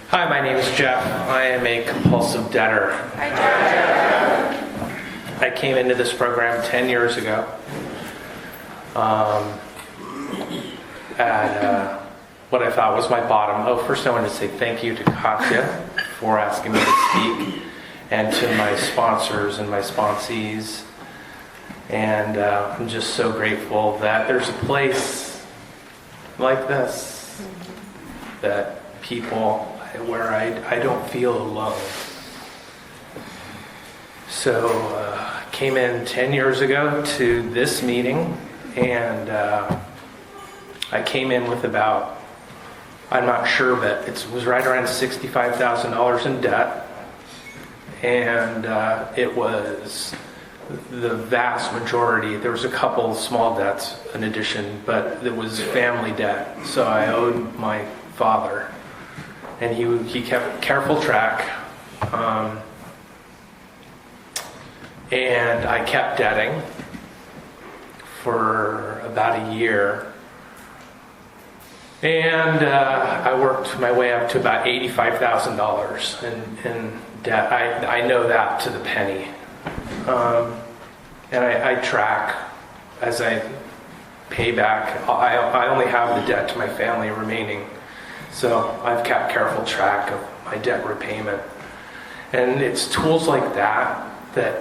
Hi, my name is Jeff. I am a compulsive debtor. Hi, Jeff. I came into this program 10 years ago at what I thought was my bottom. First I wanted to say thank you to Katya for asking me to speak, and to my sponsors and my sponsees. And I'm just so grateful that there's a place like this, that people, where I don't feel alone. So came in 10 years ago to this meeting, and I came in with about, I'm not sure, but it was right around $65,000 in debt. And it was the vast majority. There was a couple small debts in addition, but it was family debt. So I owed my father, and he kept careful track. And I kept debting for about a year. And I worked my way up to about $85,000 in debt. I know that to the penny. And I track as I pay back. I only have the debt to my family remaining. So I've kept careful track of my debt repayment. And it's tools like that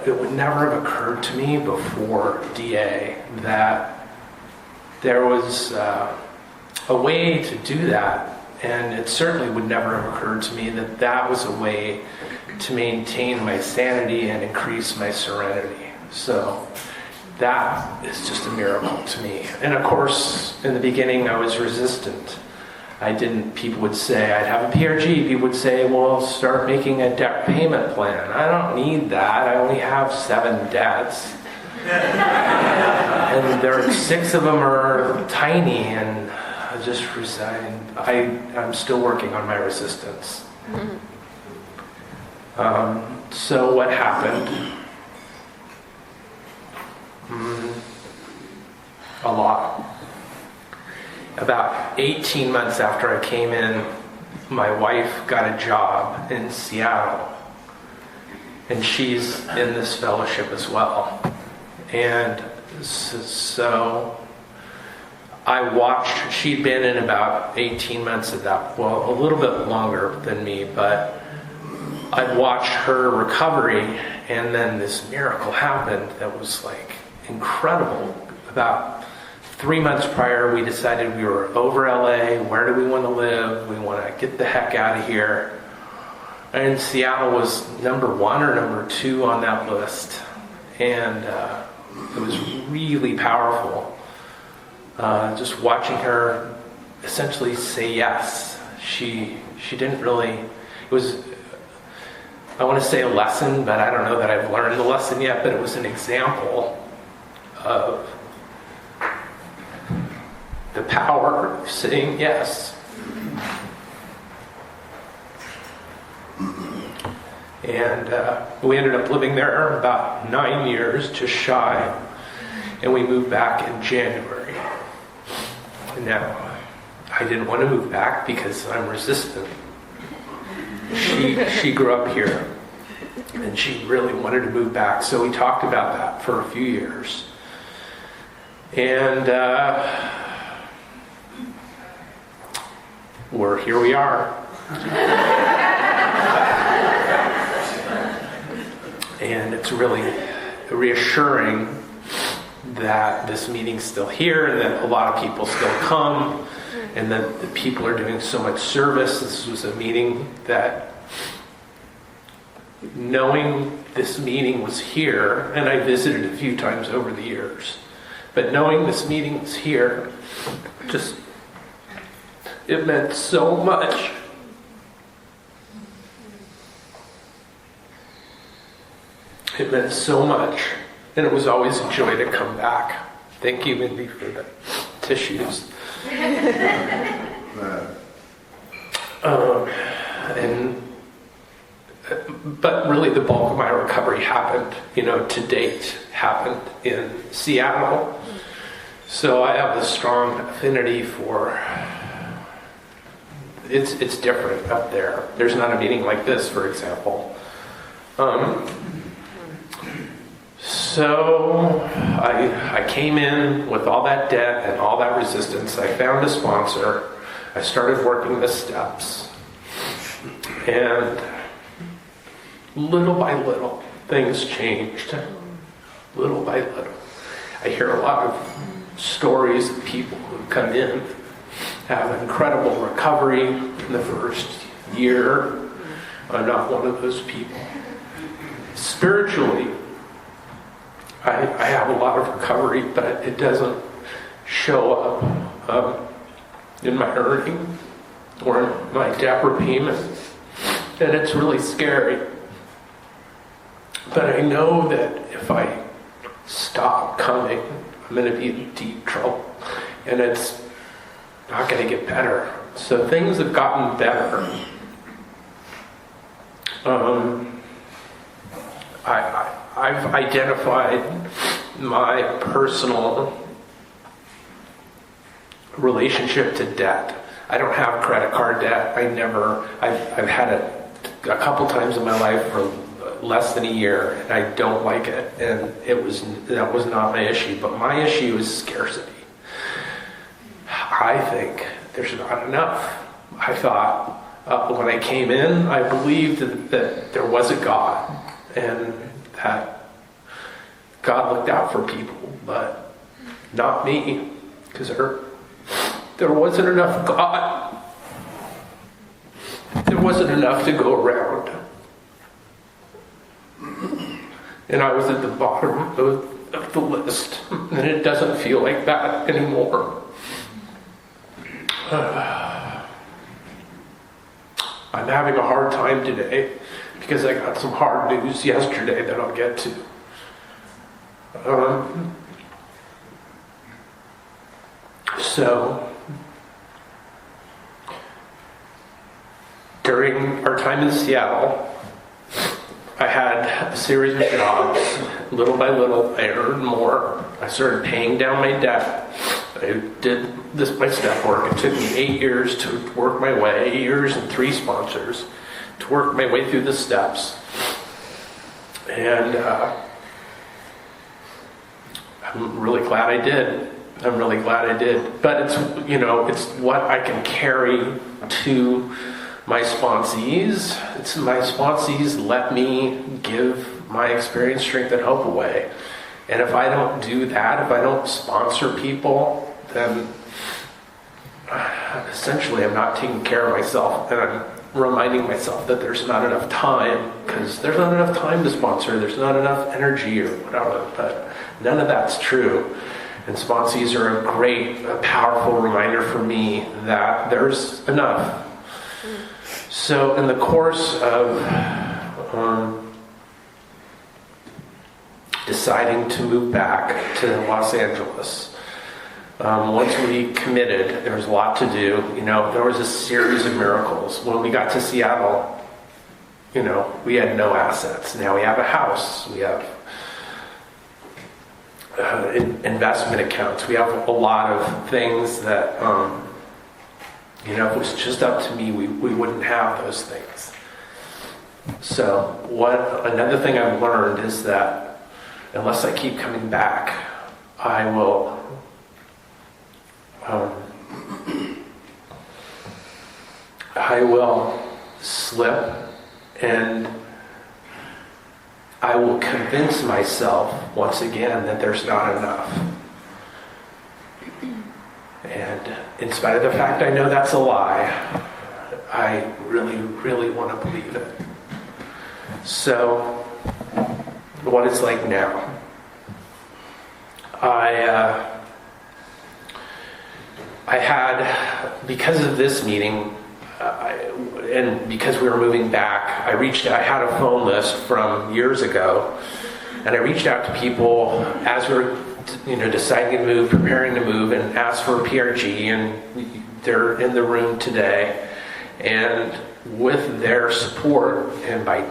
it would never have occurred to me before DA that there was a way to do that. And it certainly would never have occurred to me that was a way to maintain my sanity and increase my serenity. So that is just a miracle to me. And of course, in the beginning, I was resistant. People would say, I'd have a PRG. People would say, well, start making a debt payment plan. I don't need that. I only have 7 debts. And 6 of them are tiny, and I just resigned. I'm still working on my resistance. So what happened? A lot. About 18 months after I came in, my wife got a job in Seattle. And she's in this fellowship as well. And so I watched, she'd been in about 18 months at that, well, a little bit longer than me, but I'd watched her recovery, and then this miracle happened that was like incredible. About 3 months prior, we decided we were over LA. Where do we want to live? We want to get the heck out of here. And Seattle was number 1 or number 2 on that list. And it was really powerful. Just watching her essentially say yes. She didn't really, it was, I want to say a lesson, but I don't know that I've learned the lesson yet, but it was an example of the power of saying yes. And we ended up living there about 9 years, just shy, and we moved back in January. Now, I didn't want to move back because I'm resistant. She grew up here, and she really wanted to move back, so we talked about that for a few years. And here we are. And it's really reassuring that this meeting's still here, and that a lot of people still come, and that the people are doing so much service. This was a meeting that, knowing this meeting was here, and I visited a few times over the years, but knowing this meeting was here, it meant so much. It meant so much. And it was always a joy to come back. Thank you, Mindy, for the tissues. But really the bulk of my recovery happened, to date, happened in Seattle. So I have a strong affinity for it's different up there. There's not a meeting like this, for example. So I came in with all that debt and all that resistance. I found a sponsor. I started working the steps. And little by little, things changed. Little by little. I hear a lot of stories of people who come in, have incredible recovery in the first year. I'm not one of those people. Spiritually, I have a lot of recovery, but it doesn't show up in my earning or in my debt repayment. And it's really scary. But I know that if I stop coming, I'm going to be in deep trouble. And it's not going to get better. So things have gotten better. I've identified my personal relationship to debt. I don't have credit card debt. I've had it a couple times in my life for less than a year, and I don't like it. And that was not my issue. But my issue is scarcity. I think there's not enough. I thought when I came in, I believed that there was a God, and that God looked out for people, but not me, because there wasn't enough God. There wasn't enough to go around. And I was at the bottom of the list, and it doesn't feel like that anymore. I'm having a hard time today because I got some hard news yesterday that I'll get to. So, during our time in Seattle, I had a series of jobs. Little by little, I earned more. I started paying down my debt. I did my step work. It took me 8 years to work my way, 8 years and 3 sponsors, to work my way through the steps. And I'm really glad I did. But it's what I can carry to my sponsees. My sponsees let me give my experience, strength, and hope away. And if I don't do that, if I don't sponsor people, then essentially I'm not taking care of myself. And I'm reminding myself that there's not enough time, because there's not enough time to sponsor. There's not enough energy or whatever. But none of that's true. And sponsees are a powerful reminder for me that there's enough. So in the course of deciding to move back to Los Angeles, once we committed, there was a lot to do. There was a series of miracles. When we got to Seattle, we had no assets. Now we have a house. We have investment accounts. We have a lot of things that, if it was just up to me, we wouldn't have those things. So another thing I've learned is that unless I keep coming back, I will slip, and I will convince myself once again that there's not enough. And in spite of the fact I know that's a lie, I really, really want to believe it. So, what it's like now. I had, because of this meeting, and because we were moving back, I had a phone list from years ago, and I reached out to people as we were deciding to move, preparing to move, and asked for a PRG, and they're in the room today. And with their support, and by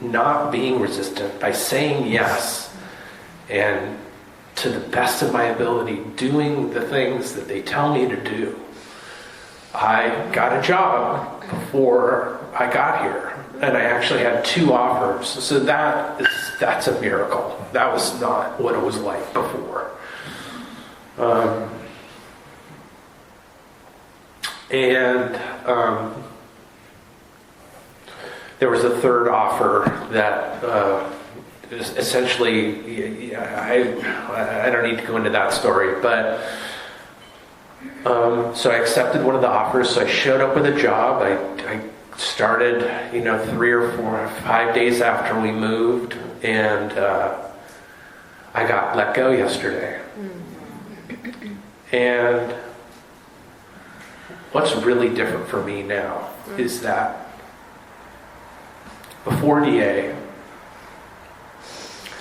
not being resistant, by saying yes, and to the best of my ability, doing the things that they tell me to do, I got a job before I got here. And I actually had 2 offers. So that's a miracle. That was not what it was like before. There was a 3rd offer that essentially, I don't need to go into that story, but so I accepted one of the offers. So I showed up with a job. I started, 3 or 4 or 5 days after we moved, and I got let go yesterday. And what's really different for me now is that before DA,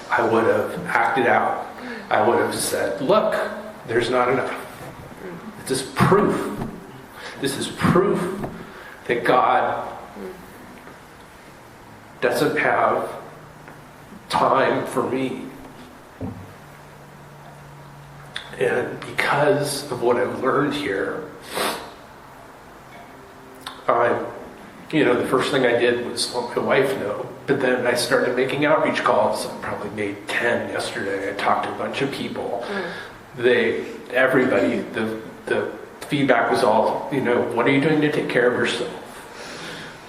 I would have acted out. I would have said, look, there's not enough. This is proof. This is proof that God doesn't have time for me. And because of what I've learned here, the first thing I did was let my wife know. But then I started making outreach calls. I probably made 10 yesterday. I talked to a bunch of people. Everybody, the feedback was all, what are you doing to take care of yourself?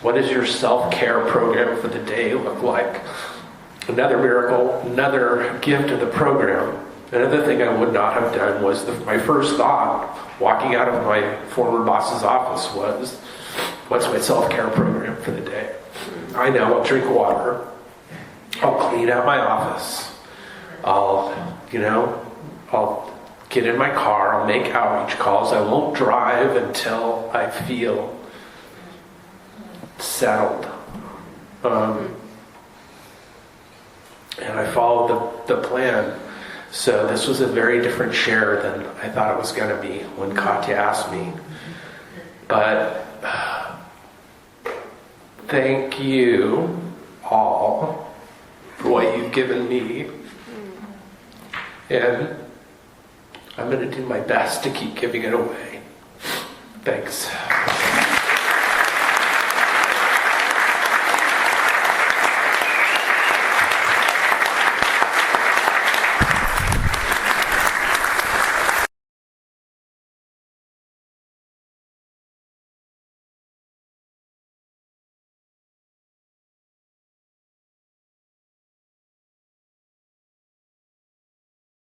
What does your self-care program for the day look like? Another miracle, another gift of the program. Another thing I would not have done was my first thought walking out of my former boss's office was, what's my self-care program for the day? I know, I'll drink water. I'll clean out my office. I'll get in my car. I'll make outreach calls. I won't drive until I feel settled. And I followed the plan. So this was a very different share than I thought it was going to be when Katya asked me. But thank you all for what you've given me. And I'm going to do my best to keep giving it away. Thanks.